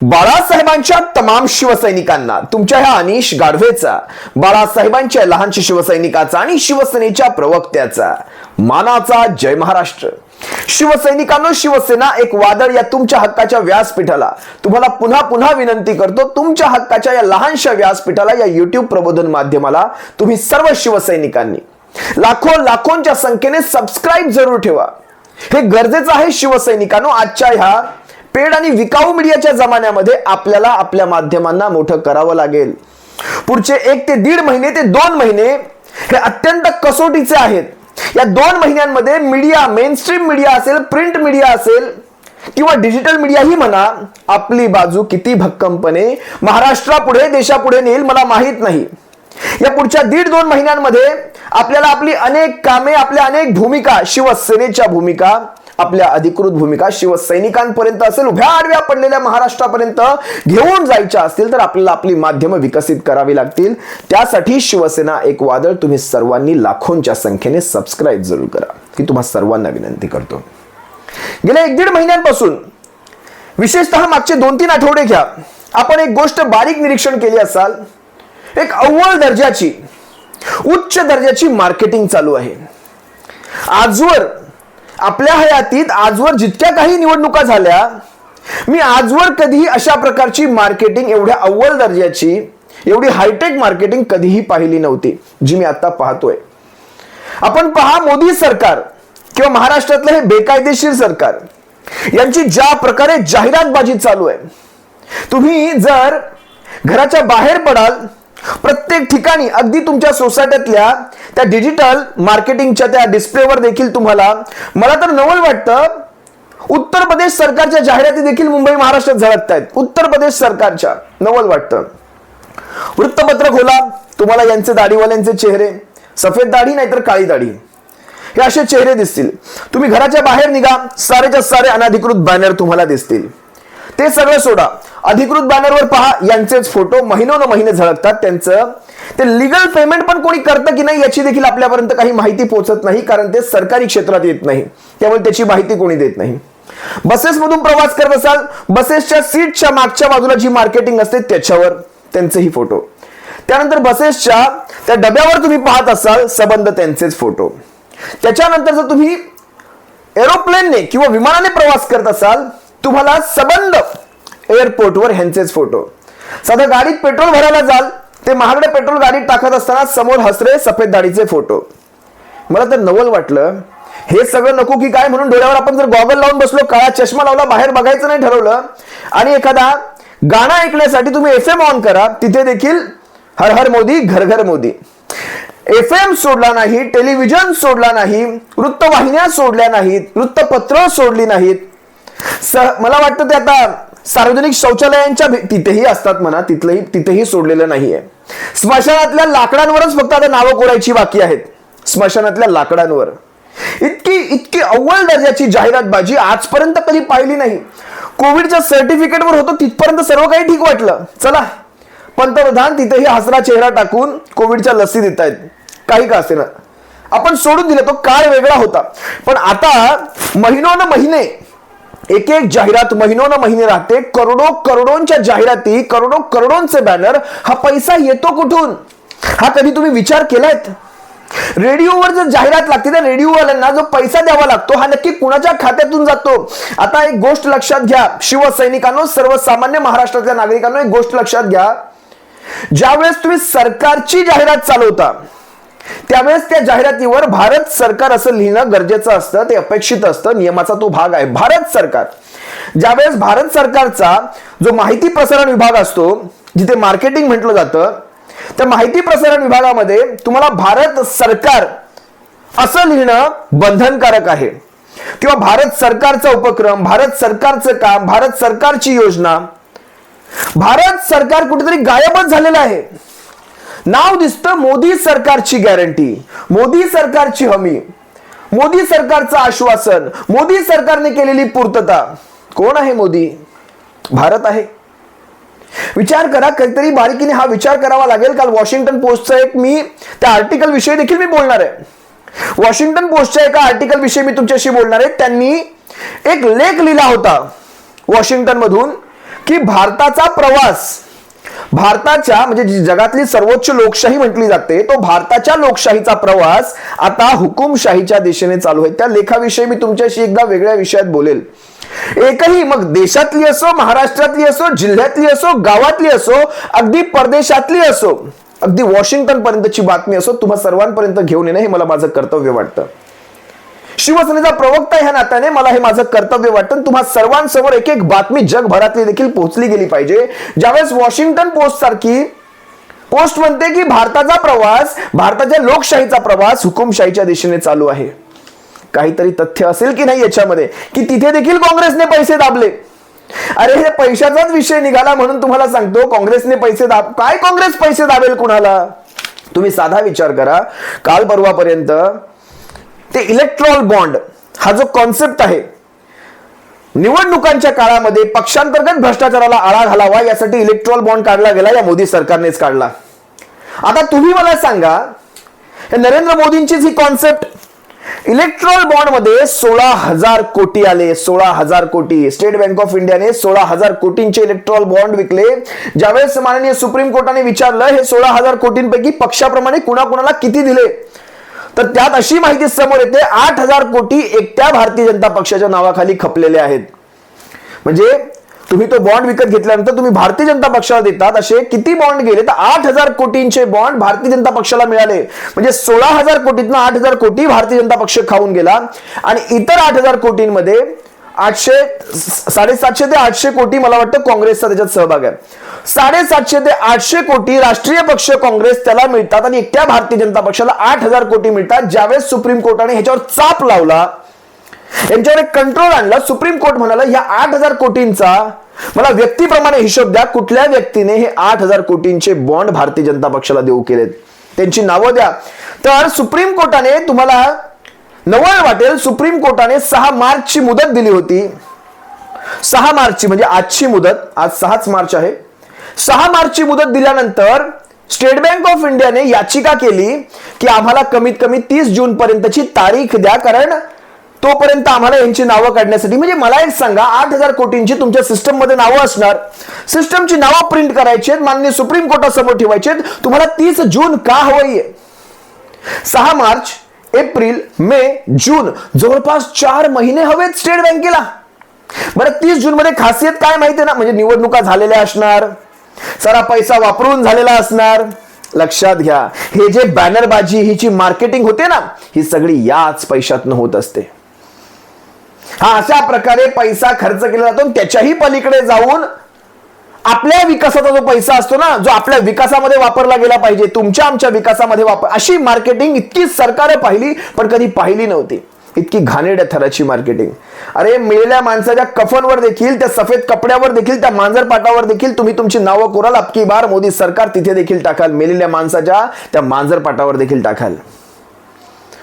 बाळासाहेबांच्या तमाम शिवसैनिकांना तुमच्या ह्या अनिश गाढवेचा, बाळासाहेबांच्या लहानशा शिवसैनिकाचा आणि शिवसेनेच्या प्रवक्त्याचा मानाचा जय महाराष्ट्र. शिवसैनिकांनो, शिवसेना एक वादळ या तुमच्या हक्काच्या व्यासपीठाला तुम्हाला पुन्हा पुन्हा विनंती करतो. तुमच्या हक्काच्या या लहानशा व्यासपीठाला, या YouTube प्रबोधन माध्यमाला तुम्ही सर्व शिवसैनिकांनी लाखोंच्या संख्येने सबस्क्राईब जरूर ठेवा. हे गरजेचं आहे शिवसैनिकांनो. आजच्या ह्या पेड आणि विकाऊ मीडियाच्या जमान्यामध्ये आपल्याला आपल्या माध्यमांना मोठं करावं लागेल. पुढचे 1 ते 1.5 महिने ते 2 महिने हे अत्यंत कसोटीचे आहेत. या 2 महिन्यांमध्ये मीडिया, मेनस्ट्रीम मीडिया असेल, प्रिंट मीडिया असेल किंवा डिजिटल मीडिया ही म्हणा, आपली बाजू किती भक्कमपणे महाराष्ट्रापुढे, देशापुढे नेईल मला माहित नाही. या पुढच्या 1.5-2 महिन्यांमध्ये आपल्याला आपली अनेक कामे, आपल्या अनेक भूमिका, शिवसेनेच्या भूमिका, आपल्या अधिकृत भूमिका शिवसैनिकांपर्यंत असेल, उभ्या आडव्या पडलेल्या महाराष्ट्रापर्यंत घेऊन जायच्या असतील तर आपल्याला आपली माध्यम विकसित करावी लागतील. त्यासाठी शिवसेना एक वादळ तुम्ही सर्वांनी लाखोंच्या संख्येने सबस्क्राईब जरूर करा ही तुम्हा सर्वांना विनंती करतो. गेल्या 1-1.5 महिन्यांपासून, विशेषतः मागचे 2-3 आठवडे घ्या, आपण एक गोष्ट बारीक निरीक्षण केली असाल. एक अव्वल दर्जाची, उच्च दर्जाची मार्केटिंग चालू आहे. आजवर आपल्या हयातीत, आजवर जितक्या काही निवडणुका झाल्या, मी आजवर कधीही अशा प्रकारची मार्केटिंग, एवढ्या अव्वल दर्जाची, एवढी हायटेक मार्केटिंग कधीही पाहिली नव्हती जी मी आता पाहतोय. आपण पहा, मोदी सरकार किंवा महाराष्ट्रातलं हे बेकायदेशीर सरकार यांची ज्या प्रकारे जाहिरातबाजी चालू आहे. तुम्ही जर घराच्या बाहेर पडाल, प्रत्येक ठिकाणी, अगदी तुमच्या सोसायटीतल्या त्या डिजिटल मार्केटिंगच्या त्या डिस्प्लेवर देखील तुम्हाला, मला तर नवल वाटतं, उत्तर प्रदेश सरकारच्या जाहिराती देखील मुंबई महाराष्ट्रात झळकतायत. उत्तर प्रदेश सरकारच्या नवल वाटतं. वृत्तपत्र खोला, तुम्हाला यांचे दाढीवाल्यांचे चेहरे, सफेद दाढी नाहीतर काळी दाढी, हे असे चेहरे दिसतील. तुम्ही घराच्या बाहेर निघा, सारेच्या सारे अनधिकृत बॅनर तुम्हाला दिसतील. ते सगळं सोडा, अधिकृत बॅनरवर पहा, यांचेच फोटो महिने झळकतात. त्यांचं ते लीगल पेमेंट पण कोणी करतं की नाही याची देखील आपल्यापर्यंत काही माहिती पोहोचत नाही, कारण ते सरकारी क्षेत्रात येत नाही, त्यामुळे त्याची माहिती कोणी देत नाही. बसेसमधून प्रवास करत असाल, बसेसच्या सीटच्या मागच्या बाजूला जी मार्केटिंग असते त्याच्यावर त्यांचेही फोटो. त्यानंतर बसेसच्या त्या डब्यावर तुम्ही पाहत असाल, सबंध त्यांचेच फोटो. त्याच्यानंतर जर तुम्ही एरोप्लेनने किंवा विमानाने प्रवास करत असाल, तुम्हाला सबंध एअरपोर्टवर ह्यांचेच फोटो. साधं गाडीत पेट्रोल भरायला जाल, ते महागडे पेट्रोल गाडीत टाकत असताना समोर हसरे सफेद दाढीचे फोटो. मला तर नवल वाटलं, हे सगळं नको की काय, म्हणून डोळ्यावर आपण जर गॉगल लावून बसलो, काळा चष्मा लावला, बाहेर बघायचं नाही ठरवलं, आणि एखादा गाणं ऐकण्यासाठी तुम्ही FM ऑन करा, तिथे देखील हर हर मोदी, घर घर मोदी. FM सोडला नाही, टेलिव्हिजन सोडला नाही, वृत्तवाहिन्या सोडल्या नाहीत, वृत्तपत्र सोडली नाहीत. मला वाटतं ते आता सार्वजनिक शौचालयांच्या तिथेही असतात म्हणा, तिथेही सोडलेलं नाहीये. स्मशानातल्या लाकडांवरच फक्त आता नावं कोरायची बाकी आहेत. स्मशानातल्या लाकडांवर इतकी अव्वल दर्जाची जाहिरातबाजी आजपर्यंत कधी पाहिली नाही. कोविडच्या सर्टिफिकेटवर होतं तिथपर्यंत सर्व काही ठीक वाटलं. चला, पंतप्रधान तिथेही हसरा चेहरा टाकून कोविडच्या लसी देत आहेत, काही का असेना, आपण सोडून दिलं, तो काळ वेगळा होता. पण आता महिने एक जाहिरात महिने राहते, करोडोंच्या जाहिराती, करोडोंचे बॅनर. हा पैसा येतो कुठून, हा कधी तुम्ही विचार केलायत? रेडिओवर जर जाहिरात लागते, त्या रेडिओवाल्यांना जो पैसा द्यावा लागतो, हा नक्की कुणाच्या खात्यातून जातो? आता एक गोष्ट लक्षात घ्या शिवसैनिकांनो, सर्वसामान्य महाराष्ट्रातल्या नागरिकांनो, एक गोष्ट लक्षात घ्या. ज्यावेळेस तुम्ही सरकारची जाहिरात चालवता, त्यावेळेस त्या जाहिरातीवर भारत सरकार असं लिहिणं गरजेचं असतं, ते अपेक्षित असतं, नियमाचा तो भाग आहे. भारत सरकार, ज्यावेळेस भारत सरकारचा जो माहिती प्रसारण विभाग असतो, जिथे मार्केटिंग म्हटलं जातं, त्या माहिती प्रसारण विभागामध्ये तुम्हाला भारत सरकार असं लिहिणं बंधनकारक आहे, किंवा भारत सरकारचा उपक्रम, भारत सरकारचं काम, भारत सरकारची योजना. भारत सरकार कुठेतरी गायबच झालेलं आहे. नाव दिसतं मोदी सरकारची गॅरंटी, मोदी सरकारची हमी, मोदी सरकारचं आश्वासन, मोदी सरकारने केलेली पूर्तता. कोण आहे मोदी? भारत आहे. विचार करा, काहीतरी बारीकीने हा विचार करावा लागेल. काल वॉशिंग्टन पोस्टचं एक, मी त्या आर्टिकल विषयी देखील मी बोलणार आहे. वॉशिंग्टन पोस्टच्या एका आर्टिकल विषयी मी तुमच्याशी बोलणार आहे. त्यांनी एक लेख लिहिला होता वॉशिंग्टन मधून, की भारताचा प्रवास, भारताच्या म्हणजे जगातली सर्वोच्च लोकशाही म्हटली जाते, तो भारताच्या लोकशाहीचा प्रवास आता हुकुमशाहीच्या दिशेने चालू आहे. त्या लेखाविषयी मी तुमच्याशी एकदा वेगळ्या विषयात बोलेल. एकही, मग देशातली असो, महाराष्ट्रातली असो, जिल्ह्यातली असो, गावातली असो, अगदी परदेशातली असो, अगदी वॉशिंग्टन पर्यंतची बातमी असो, तुम्हा सर्वांपर्यंत घेऊन येणं हे मला माझं कर्तव्य वाटतं. शिवसेनेचा प्रवक्ता ह्या नात्याने मला हे माझं कर्तव्य वाटतं. तुम्हा सर्वांसमोर एक एक बातमी जगभरातली देखील पोहोचली गेली पाहिजे. ज्यावेळेस वॉशिंग्टन पोस्ट सारखी पोस्ट म्हणते की भारताचा प्रवास, भारताच्या लोकशाहीचा प्रवास हुकुमशाहीच्या दिशेने चालू आहे, काहीतरी तथ्य असेल की नाही याच्यामध्ये, की तिथे देखील काँग्रेसने पैसे दाबले. अरे हे पैशाचाच विषय निघाला म्हणून तुम्हाला सांगतो, काँग्रेसने पैसे काय काँग्रेस पैसे दाबेल कुणाला? तुम्ही साधा विचार करा. काल परवापर्यंत ते इलेक्ट्रॉल बॉन्ड हा जो कॉन्सेप्ट आहे, निवडणुकांच्या काळामध्ये पक्षांतर्गत भ्रष्टाचाराला आळा घालावा यासाठी इलेक्ट्रॉल बॉन्ड काढला गेला, या मोदी सरकारनेच काढला. आता तुम्ही मला सांगा, नरेंद्र मोदींचीच ही कॉन्सेप्ट, इलेक्ट्रॉल बॉन्ड मध्ये 16,000 कोटी आले, 16,000 कोटी. स्टेट बँक ऑफ इंडियाने 16,000 कोटींचे इलेक्ट्रॉल बॉन्ड विकले. ज्यावेळेस माननीय सुप्रीम कोर्टाने विचारलं हे 16,000 कोटींपैकी पक्षाप्रमाणे कुणाकुणाला किती दिले, तर त्यात अशी माहिती समोर येते 8,000 कोटी एकट्या भारतीय जनता पक्षाच्या नावाखाली खपलेले आहेत. म्हणजे तुम्ही तो बॉन्ड विकत घेतल्यानंतर तुम्ही भारतीय जनता पक्षाला देतात, असे किती बॉन्ड गेले, तर 8,000 कोटींचे बॉन्ड भारतीय जनता पक्षाला मिळाले. म्हणजे 16,000 कोटीतनं 8,000 कोटी भारतीय जनता पक्ष खाऊन गेला. आणि इतर 8,000 कोटींमध्ये 750 ते 800 कोटी मला वाटतं काँग्रेसचा त्याच्यात सहभाग आहे. 750 ते 800 कोटी राष्ट्रीय पक्ष काँग्रेस त्याला मिळतात आणि एकट्या भारतीय जनता पक्षाला 8,000 कोटी मिळतात. ज्यावेळेस सुप्रीम कोर्टाने ह्याच्यावर चाप लावला, यांच्यावर एक कंट्रोल आणला, सुप्रीम कोर्ट म्हणाला या 8,000 कोटींचा मला व्यक्तीप्रमाणे हिशोब द्या, कुठल्या व्यक्तीने हे 8,000 कोटींचे बॉन्ड भारतीय जनता पक्षाला देऊ केलेत, त्यांची नावं द्या. तर सुप्रीम कोर्टाने, तुम्हाला नवल वाटेल, सुप्रीम कोर्टाने 6 मार्चची मुदत दिली होती. 6 मार्चची म्हणजे आजची मुदत, आज 6 मार्च आहे. 6 मार्चची मुदत दिल्यानंतर स्टेट बँक ऑफ इंडियाने याचिका केली की आम्हाला कमीत कमी 30 जून पर्यंतची तारीख द्या, कारण तोपर्यंत आम्हाला यांची नावं काढण्यासाठी. म्हणजे मला एक सांगा, 8,000 कोटींची तुमच्या सिस्टम मध्ये नावं असणार, सिस्टमची नावं प्रिंट करायची आहेत, माननीय सुप्रीम कोर्टासमोर ठेवायची आहेत, तुम्हाला 30 जून का हवंय? 6 मार्च, एप्रिल, मे, जून, जवळपास 4 महिने हवेत स्टेट बँकेला. बरं 30 जून मध्ये खासियत काय माहिती ना, म्हणजे निवडणुका झालेल्या असणार, सारा पैसा वापरून झालेला असणार. लक्षात घ्या, हे जे बॅनरबाजी, ही जी मार्केटिंग होते ना, ही सगळी याच पैशातनं होत असते. हा अशा प्रकारे पैसा खर्च केला जातो. त्याच्याही पलीकडे जाऊन आपल्या विकासाचा जो पैसा असतो ना, जो आपल्या विकासामध्ये वापरला गेला पाहिजे, तुमच्या आमच्या विकासामध्ये अशी मार्केटिंग इतकी सरकारने पाहिली पण कधी पाहिली नव्हती. इतकी घाणेरड्या थराची मार्केटिंग. अरे मेलेल्या माणसाच्या कफनवर देखील, त्या सफेद कपड्यावर देखील, त्या मांजरपाटावर देखील तुम्ही तुमची नावं कोराल. अबकी बार मोदी सरकार तिथे देखील टाकाल, मेलेल्या माणसाच्या त्या मांजरपाटावर देखील टाकाल,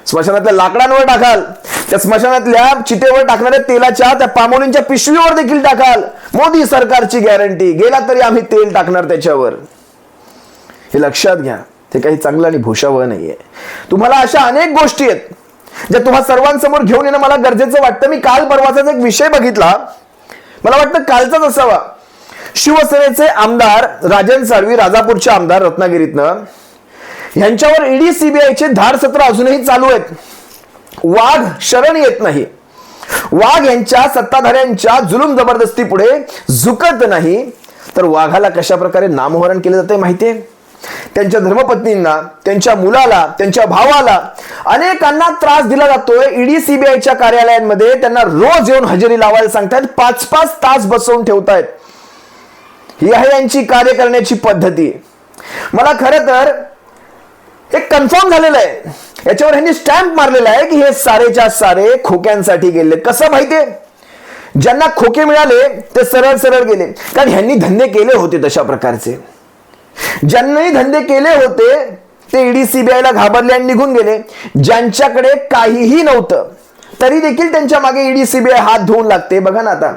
स्मशानातल्या लाकडांवर टाकाल, त्या स्मशानातल्या चितेवर टाकणाऱ्या तेलाच्या त्या पामोलींच्या पिशवीवर देखील टाकाल. मोदी सरकारची गॅरंटी, गेला तरी आम्ही तेल टाकणार त्याच्यावर. हे लक्षात घ्या, ते काही चांगलं आणि भूषावह नाहीये. तुम्हाला अशा अनेक गोष्टी आहेत ज्या तुम्हा सर्वांसमोर घेऊन येणं मला गरजेचं वाटतं. मी काल परवाचाच एक विषय बघितला, मला वाटतं कालचाच असावा. शिवसेनेचे आमदार राजन साळवी, राजापूरचे आमदार रत्नागिरीतनं, यांच्यावर ईडी सीबीआयचे धाड सत्र अजूनही चालू आहेत. वाघ शरण येत नाही, वाघ यांच्या सत्ताधाऱ्यांच्या जुलूम जबरदस्ती पुढे झुकत नाही. तर वाघाला कशा प्रकारे नामोहरण केलं जाते माहितीये? त्यांच्या धर्मपत्नींना, त्यांच्या मुलाला, त्यांच्या भावाला, अनेकांना त्रास दिला जातोय. ईडी सीबीआयच्या कार्यालयांमध्ये त्यांना रोज येऊन हजेरी लावायला सांगतायत, 5-5 तास बसवून ठेवतायत. ही आहे यांची कार्य करण्याची पद्धती. मला खरं तर हे कन्फर्म झालेलं आहे, याच्यावर ह्यांनी स्टॅम्प मारलेला आहे की हे सारेच्या सारे खोक्यांसाठी गेले. कसं माहितीये? ज्यांना खोके मिळाले ते सरळ सरळ गेले, कारण ह्यांनी धंदे केले होते तशा प्रकारचे. ज्यांनी धंदे केले होते ते ईडी सीबीआयला घाबरले आणि निघून गेले. ज्यांच्याकडे काहीही नव्हतं तरी देखील त्यांच्या मागे ईडी सीबीआय हात धुवून लागते. बघा ना, आता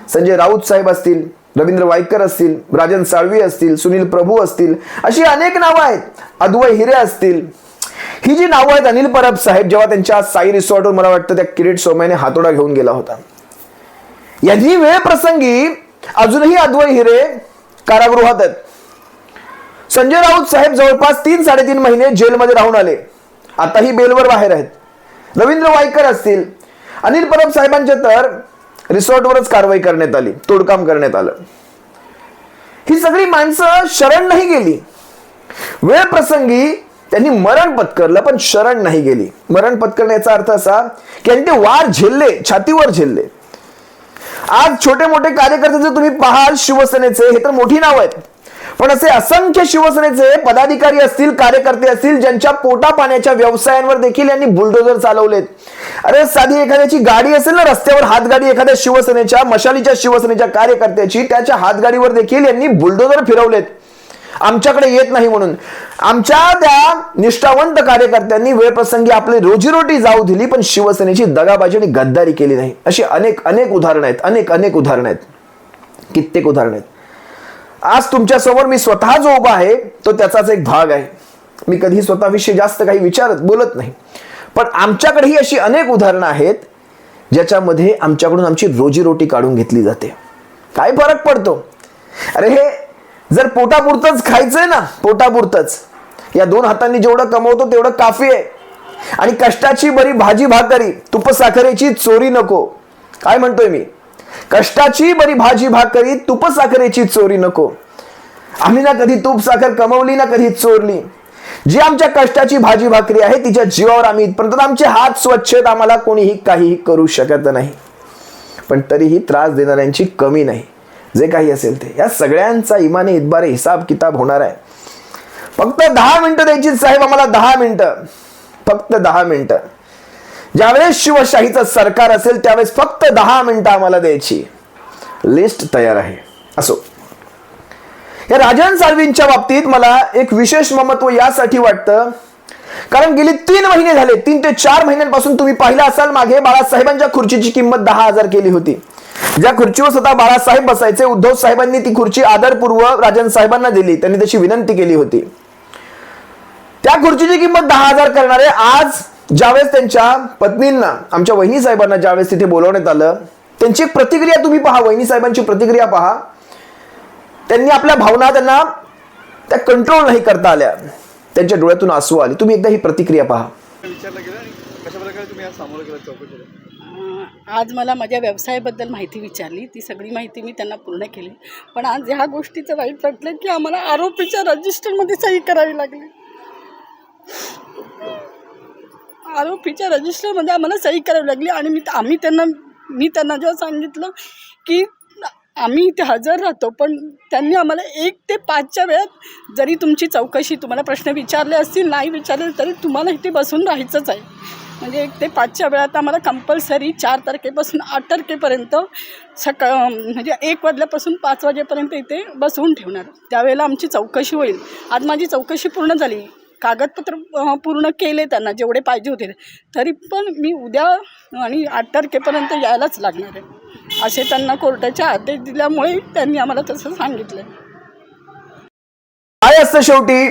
संजय राऊत साहेब असतील, रवींद्र वायकर असतील, राजन साळवी असतील, सुनील प्रभू असतील, अशी अनेक नावं आहेत, अद्वै हिरे असतील. ही जी नावं आहेत, अनिल परब साहेब जेव्हा त्यांच्या साई रिसॉर्टवर मला वाटतं त्या किरीट सोमयाने हातोडा घेऊन गेला होता, यांनी वेळ प्रसंगी अजूनही अद्वै हिरे कारागृहात आहेत. संजय राऊत साहेब जवळपास 3-3.5 महिने जेलमध्ये राहून आले, आताही बेलवर बाहेर आहेत. रवींद्र वायकर असतील, अनिल परब साहेबांच्या तर रिसॉर्टवरच कारवाई करण्यात आली, तोडकाम करण्यात आलं. ही सगळी माणसं शरण नाही गेली, वेळ प्रसंगी त्यांनी मरण पत्करलं पण शरण नाही गेली. मरण पत्करण्याचा अर्थ असा की त्यांनी ते वार झेलले, छातीवर झेलले. आज छोटे मोठे कार्यकर्ते जर तुम्ही पाहाल शिवसेनेचे, हे तर मोठी नाव आहेत, पण असे असंख्य शिवसेनेचे पदाधिकारी असतील, कार्यकर्ते असतील, ज्यांच्या पोटा पाण्याच्या व्यवसायांवर देखील यांनी बुलडोजर चालवलेत. अरे साधी एखाद्याची गाडी असेल ना रस्त्यावर, हातगाडी एखाद्या शिवसेनेच्या, मशालीच्या शिवसेनेच्या कार्यकर्त्याची, त्याच्या हातगाडीवर देखील यांनी बुलडोजर फिरवलेत आमच्याकडे येत नाही म्हणून. आमच्या त्या निष्ठावंत कार्यकर्त्यांनी वेळप्रसंगी आपली रोजीरोटी जाऊ दिली, पण शिवसेनेची दगाबाजी आणि गद्दारी केली नाही. अशी अनेक उदाहरणं आहेत, अनेक उदाहरणं आहेत, कित्येक उदाहरणं आहेत. आज तुमच्या समोर मी स्वतः जो उभा आहे तो त्याचाच एक भाग आहे. मी कधी स्वतःविषयी जास्त काही बोलत नाही, पण आमच्याकडेही अशी अनेक उदाहरणं आहेत ज्याच्यामध्ये आमच्याकडून आमची रोजीरोटी काढून घेतली जाते. काय फरक पडतो? अरे हे जर पोटापुरतच खायचंय ना, पोटापुरतच, या 2 हातांनी जेवढं कमवतो तेवढं काफी आहे. आणि कष्टाची बरी भाजी भाकरी, तुप साखरेची चोरी नको. काय म्हणतोय मी? कष्टाची बरी भाजी भाकरी, तुप साखरेची चोरी नको. आम्ही ना कधी तूप साखर कमवली, ना कधी चोरली. जी आमच्या कष्टाची भाजी भाकरी आहे तिच्या जीवावर आम्ही इथपर्यंत, आमचे हात स्वच्छ आहेत, आम्हाला कोणीही काहीही करू शकत नाही. पण तरीही त्रास देणाऱ्यांची कमी नाही. जे काही असेल ते, या सगळ्यांचा इमाने इतबारे हिसाब किताब होणार आहे. फक्त 10 मिनिटं द्यायची साहेब आम्हाला, 10 मिनिटं, फक्त 10 मिनिटं. ज्यावेळेस शिवशाहीचं सरकार असेल त्यावेळेस फक्त 10 मिनिटं आम्हाला द्यायची. लिस्ट तयार आहे. असो, या राजन साळवींच्या बाबतीत मला एक विशेष महत्व यासाठी वाटतं कारण गेली 3 महिने झाले, 3 ते 4 महिन्यांपासून तुम्ही पाहिलं असाल, मागे बाळासाहेबांच्या खुर्चीची किंमत 10,000 केली होती. ज्या खुर्चीवर स्वतः बाळासाहेब बसायचे, उद्धव साहेबांनी ती खुर्ची आदरपूर्वक राजन साहेबांना दिली, त्यांनी त्याची विनंती केली होती. त्या खुर्चीची किंमत 10,000 करणारे आज ज्यावेळेस त्यांच्या पत्नींना, आमच्या वहिनी साहेबांना ज्यावेळेस तिथे बोलवण्यात आलं, त्यांची प्रतिक्रिया तुम्ही पहा, वहिनी साहेबांची प्रतिक्रिया पहा. त्यांनी आपल्या भावना त्यांना त्या कंट्रोल नाही करता आल्या, त्यांच्या डोळ्यातून आसू आले. तुम्ही एकदा ही प्रतिक्रिया पहा. आज मला माझ्या व्यवसायाबद्दल माहिती विचारली, ती सगळी माहिती मी त्यांना पूर्ण केली. पण आज ह्या गोष्टीचं वाईट वाटलं की आम्हाला आरोपीच्या रजिस्टरमध्ये सही करावी लागली. आरोपीच्या रजिस्टरमध्ये आम्हाला सही करावी लागली. आणि मी त्यांना जेव्हा सांगितलं की आम्ही इथे हजर राहतो, पण त्यांनी आम्हाला 1 ते 5च्या वेळात जरी तुमची चौकशी, तुम्हाला प्रश्न विचारले असतील, नाही विचारले तरी तुम्हाला इथे बसून राहायचंच आहे. म्हणजे 1 ते 5च्या वेळात आम्हाला कंपल्सरी 4 तारखेपासून 8 तारखेपर्यंत म्हणजे 1 वाजल्यापासून 5 वाजेपर्यंत इथे बसवून ठेवणार. त्यावेळेला आमची चौकशी होईल. आज माझी चौकशी पूर्ण झाली, कागदपत्र पूर्ण केले त्यांना जेवढे पाहिजे होते, तरी पण मी उद्या आणि 8 तारखेपर्यंत यायलाच लागणार आहे असे त्यांना कोर्टाचे आदेश दिल्यामुळे त्यांनी आम्हाला तसं सांगितलं. काय असतं शेवटी,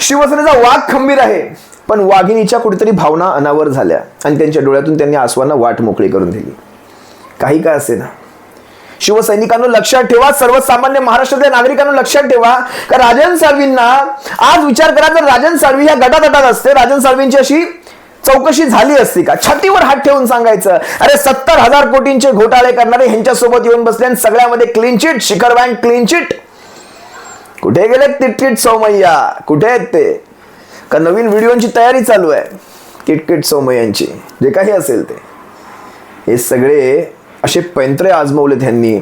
शिवसेनेचा वाघ खंबीर आहे, पण वाघिणीच्या कुठेतरी भावना अनावर झाल्या आणि त्यांच्या डोळ्यातून त्यांनी आसवांना वाट मोकळी करून दिली. काही काय असे ना, शिवसैनिकांना लक्षात ठेवा, सर्वसामान्य महाराष्ट्रातल्या नागरिकांना लक्षात ठेवा का राजन साळवींना आज विचार करा, जर राजन साळवी ह्या गटातटात असते, राजन साळवींची अशी चौकशी झाली असती का? छातीवर हात ठेवून सांगायचं, अरे 70,000 कोटींचे घोटाळे करणारे ह्यांच्यासोबत येऊन बसले आणि सगळ्यामध्ये क्लीन चिट, शिखर बँक क्लीन चिट. कुठे गेले किटकिट सौमय्या? कुठे आहेत ते? का नवीन व्हिडिओची तयारी चालू आहे किटकिट सौमय्यांची? जे काही असेल ते, हे सगळे असे पैंत्रे आजमवले त्यांनी.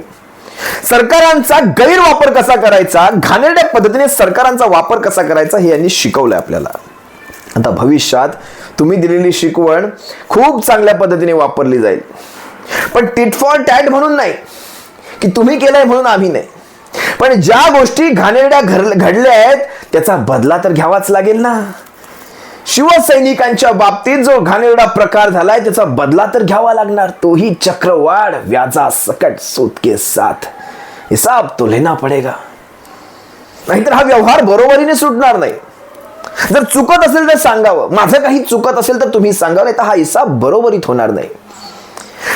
सरकारांचा गैरवापर कसा करायचा, घाणेरड्या पद्धतीने सरकारांचा वापर कसा करायचा हे यांनी शिकवलंय आपल्याला. आता भविष्यात तुम्ही दिलेली शिकवण खूप चांगल्या पद्धतीने वापरली जाईल, पण टिट फॉर टॅट म्हणून नाही की तुम्ही केलंय म्हणून आम्ही नाही, पण ज्या गोष्टी घाणेरड्या घडल्या आहेत त्याचा बदला तर घ्यावाच लागेल ना. शिवसैनिकांच्या बाबतीत जो घाणेरडा प्रकार झालाय त्याचा बदला तर घ्यावा लागणार, तोही चक्रवाढ व्याजा सकट सूद के साथ. हिसाब तो लेना पडेगा, नाहीतर हा व्यवहार बरोबरीने सुटणार नाही. जर चुकत असेल तर सांगावं, माझं काही चुकत असेल तर तुम्ही सांगावं, नाही तर हा हिसाब बरोबरीत होणार नाही.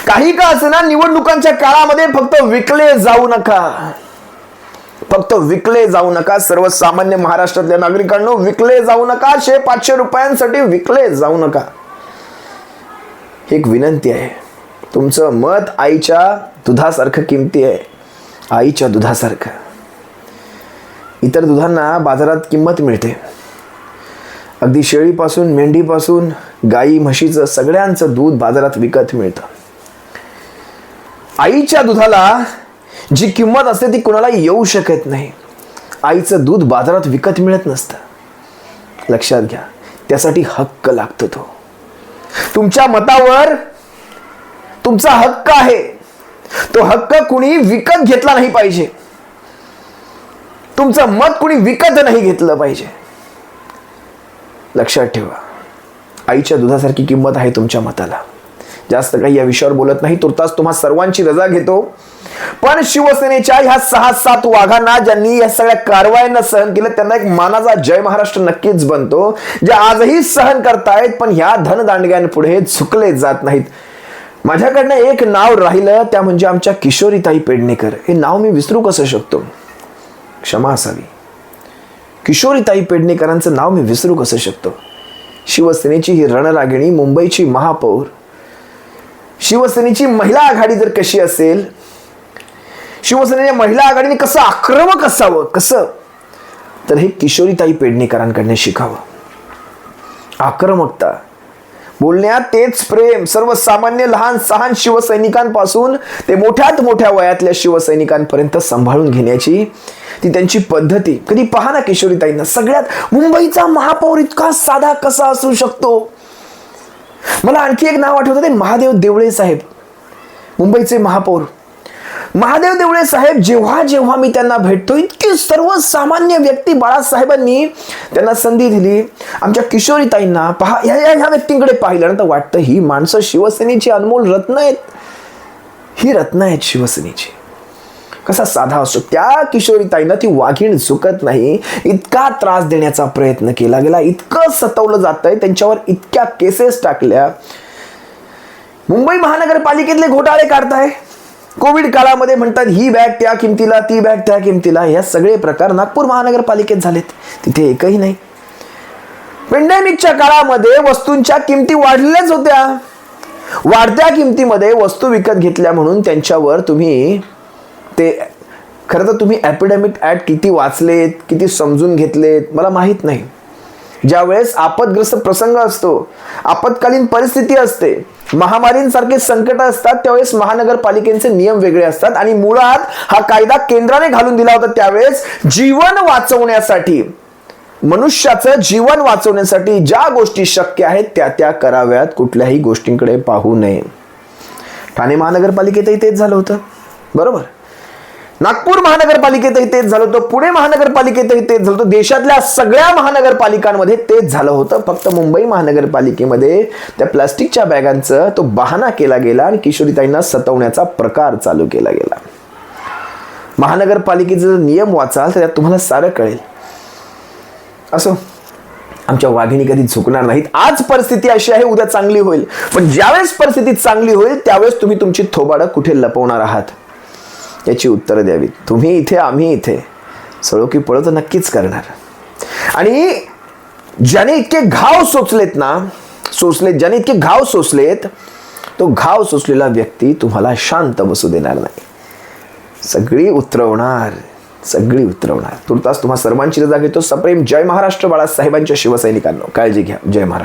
काही का असेना निवडणुकांच्या काळामध्ये फक्त विकले जाऊ नका, फक्त विकले जाऊ नका. सर्वसामान्य महाराष्ट्रातल्या नागरिकांनो, विकले जाऊ नका. 100-500 रुपयांसाठी विकले जाऊ नका. एक विनंती आहे, तुमचं मत आईच्या दुधासारखं किमती आहे, आईच्या दुधासारखं. इतर दुधांना बाजारात किंमत मिळते, अगदी शेळीपासून मेंढीपासून गाई म्हशीचं सगळ्यांचं दूध बाजारात विकत मिळतं. आईच्या दुधाला जी किंमत असते ती कोणाला येऊ शकत नाही. आईचं दूध बाजारात विकत मिळत नसतं. लक्षात घ्या, त्यासाठी हक्क लागतो. तो तुमच्या मतावर तुमचा हक्क आहे. तो हक्क कुणी विकत घेतला नाही पाहिजे. तुमचं मत कुणी विकत नाही घेतलं पाहिजे. लक्षात ठेवा, आईच्या दुधासारखी किंमत आहे तुमच्या मताला. जास्त काही या विषयावर बोलत नाही, तुर्तास तुम्हा सर्वांची रजा घेतो. पण शिवसेनेच्या ह्या 6-7 वाघांना, ज्यांनी या सगळ्या कारवायांना सहन केलं, त्यांना एक मानाचा जय महाराष्ट्र नक्कीच बनतो. जे आजही सहन करतायत पण ह्या धनदांडग्यांपुढे झुकले जात नाहीत. माझ्याकडनं एक नाव राहिलं, त्या म्हणजे आमच्या किशोरीताई पेडणेकर. हे नाव मी विसरू कसं शकतो, क्षमा असावी. किशोरीताई पेडणेकरांचं नाव मी विसरू कसं शकतो. शिवसेनेची ही रणरागिणी, मुंबईची महापौर, शिवसेनेची महिला आघाडी जर कशी असेल, शिवसेनेच्या महिला आघाडीने कसं आक्रमक असावं, कसं, तर हे किशोरीताई पेडणेकरांकडनं शिकावं. आक्रमकता बोलण्यात, तेच प्रेम. सर्वसामान्य लहान सहान शिवसैनिकांपासून ते मोठ्यात मोठ्या वयातल्या शिवसैनिकांपर्यंत सांभाळून घेण्याची ती त्यांची पद्धती. कधी पहा ना किशोरीताईंना. सगळ्यात मुंबईचा महापौर इतका साधा कसा असू शकतो. मला आणखी एक नाव आठवतं, ते महादेव देवळे साहेब, मुंबईचे महापौर. महादेव देवळे साहेब, जेव्हा जेव्हा मी त्यांना भेटतो, इतकी सर्वसामान्य व्यक्ती, बाळासाहेबांनी त्यांना संधी दिली. आमच्या किशोरीताईंना पहा, ह्या व्यक्तींकडे पाहिल्यानंतर वाटतं ही माणसं शिवसेनेची अनमोल रत्न आहेत. ही रत्न आहेत शिवसेनेची. कसा साधा असतो. त्या किशोरीताईंना ती वाघीण झुकत नाही. इतका त्रास देण्याचा प्रयत्न केला गेला, इतकं सतवलं जातंय, त्यांच्यावर इतक्या केसेस टाकल्या. मुंबई महानगरपालिकेतले घोटाळे काढताय. कोविड काळामध्ये म्हणतात ही बॅग त्या किमतीला, ती बॅग त्या किमतीला. या सगळे प्रकार नागपूर महानगरपालिकेत झालेत, तिथे एकही नाही. पेंडेमिकच्या काळामध्ये वस्तूंच्या किमती वाढल्याच होत्या. वाढत्या किमतीमध्ये वस्तू विकत घेतल्या म्हणून त्यांच्यावर तुम्ही ते, खरं तर तुम्ही एपिडेमिक ऍक्ट किती वाचलेत, किती समजून घेतलेत मला माहीत नाही. ज्यावेळेस आपदग्रस्त प्रसंग असतो, आपत्कालीन परिस्थिती असते, महामारींसारखे संकट असतात, त्यावेळेस महानगरपालिकेचे नियम वेगळे असतात. आणि मुळात हा कायदा केंद्राने घालून दिला होता. त्यावेळेस जीवन वाचवण्यासाठी, मनुष्याचं जीवन वाचवण्यासाठी ज्या गोष्टी शक्य आहेत त्या त्या कराव्यात, कुठल्याही गोष्टींकडे पाहू नये. ठाणे महानगरपालिकेतही तेच झालं होतं, बरोबर. नागपूर महानगरपालिकेतही तेच झालं होतं, पुणे महानगरपालिकेतही तेच झालं होतं, देशातल्या सगळ्या महानगरपालिकांमध्ये तेच झालं होतं. फक्त मुंबई महानगरपालिकेमध्ये त्या प्लास्टिकच्या बॅगांचं तो बहाणा केला गेला आणि किशोरीताईंना सतवण्याचा प्रकार चालू केला गेला. महानगरपालिकेचे जर नियम वाचाल तर त्यात तुम्हाला सारं कळेल. असो, आमच्या वाघिणी कधी झुकणार नाहीत. आज परिस्थिती अशी आहे, उद्या चांगली होईल. पण ज्यावेळेस परिस्थिती चांगली होईल त्यावेळेस तुम्ही तुमची थोबाडं कुठे लपवणार आहात याची उत्तरं द्यावीत. तुम्ही इथे, आम्ही इथे, सळो की पळो तर नक्कीच करणार. आणि ज्याने इतके घाव सोचलेत ना, ज्याने इतके घाव सोचलेत, तो घाव सोचलेला व्यक्ती तुम्हाला शांत बसू देणार नाही. सगळी उतरवणार. तुर्तास तुम्हा सर्वांची रजा घेतो. सप्रेम जय महाराष्ट्र बाळासाहेबांच्या शिवसैनिकांनो. काळजी घ्या. जय महाराष्ट्र.